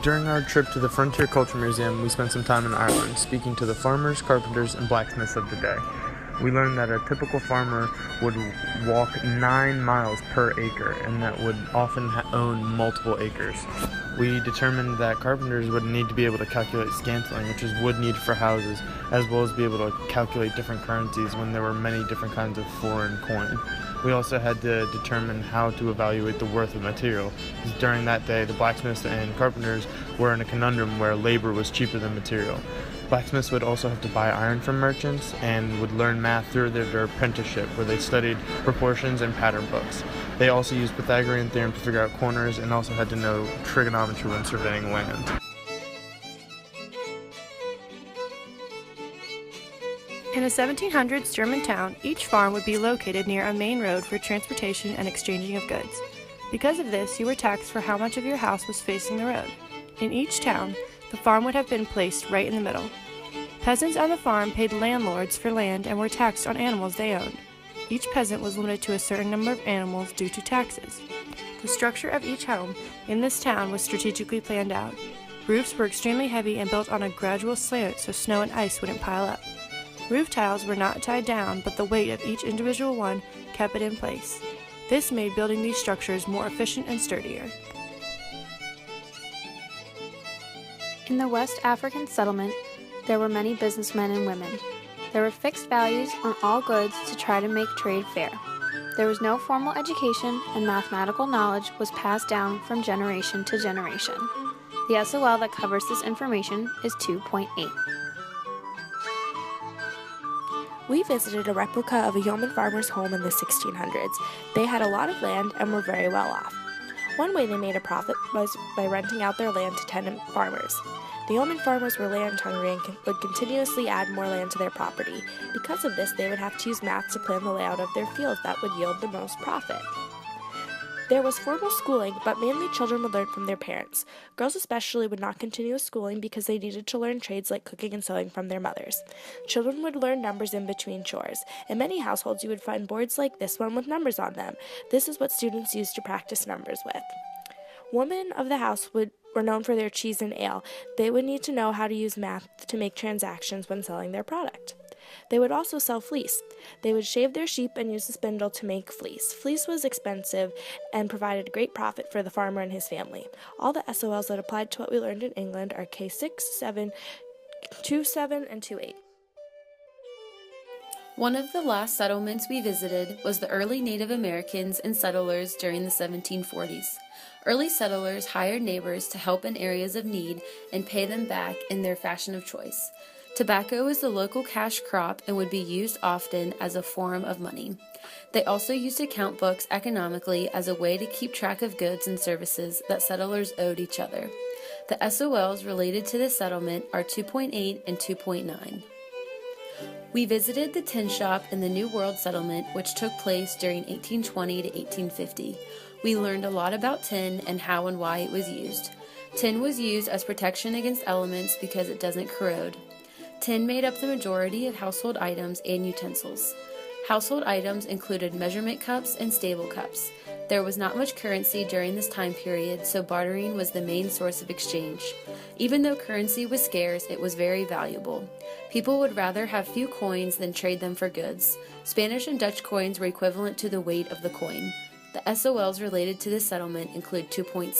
During our trip to the Frontier Culture Museum, we spent some time in Ireland speaking to the farmers, carpenters, and blacksmiths of the day. We learned that a typical farmer would walk 9 miles per acre and that would often own multiple acres. We determined that carpenters would need to be able to calculate scantling, which is wood needed for houses, as well as be able to calculate different currencies when there were many different kinds of foreign coin. We also had to determine how to evaluate the worth of material. During that day, the blacksmiths and carpenters were in a conundrum where labor was cheaper than material. Blacksmiths would also have to buy iron from merchants and would learn math through their apprenticeship, where they studied proportions and pattern books. They also used Pythagorean theorem to figure out corners and also had to know trigonometry when surveying land. In a 1700s German town, each farm would be located near a main road for transportation and exchanging of goods. Because of this, you were taxed for how much of your house was facing the road. In each town, the farm would have been placed right in the middle. Peasants on the farm paid landlords for land and were taxed on animals they owned. Each peasant was limited to a certain number of animals due to taxes. The structure of each home in this town was strategically planned out. Roofs were extremely heavy and built on a gradual slant so snow and ice wouldn't pile up. Roof tiles were not tied down, but the weight of each individual one kept it in place. This made building these structures more efficient and sturdier. In the West African settlement, there were many businessmen and women. There were fixed values on all goods to try to make trade fair. There was no formal education, and mathematical knowledge was passed down from generation to generation. The SOL that covers this information is 2.8. We visited a replica of a yeoman farmer's home in the 1600s. They had a lot of land and were very well off. One way they made a profit was by renting out their land to tenant farmers. The yeoman farmers were land hungry and would continuously add more land to their property. Because of this, they would have to use math to plan the layout of their fields that would yield the most profit. There was formal schooling, but mainly children would learn from their parents. Girls especially would not continue schooling because they needed to learn trades like cooking and sewing from their mothers. Children would learn numbers in between chores. In many households, you would find boards like this one with numbers on them. This is what students used to practice numbers with. Women of the house were known for their cheese and ale. They would need to know how to use math to make transactions when selling their product. They would also sell fleece. They would shave their sheep and use the spindle to make fleece. Fleece was expensive and provided great profit for the farmer and his family. All the SOLs that applied to what we learned in England are K6, 7, 2.7, and 2.8. One of the last settlements we visited was the early Native Americans and settlers during the 1740s. Early settlers hired neighbors to help in areas of need and pay them back in their fashion of choice. Tobacco is the local cash crop and would be used often as a form of money. They also used account books economically as a way to keep track of goods and services that settlers owed each other. The SOLs related to this settlement are 2.8 and 2.9. We visited the tin shop in the New World settlement, which took place during 1820 to 1850. We learned a lot about tin and how and why it was used. Tin was used as protection against elements because it doesn't corrode. Tin made up the majority of household items and utensils. Household items included measurement cups and stable cups. There was not much currency during this time period, so bartering was the main source of exchange. Even though currency was scarce, it was very valuable. People would rather have few coins than trade them for goods. Spanish and Dutch coins were equivalent to the weight of the coin. The SOLs related to this settlement include 2.7.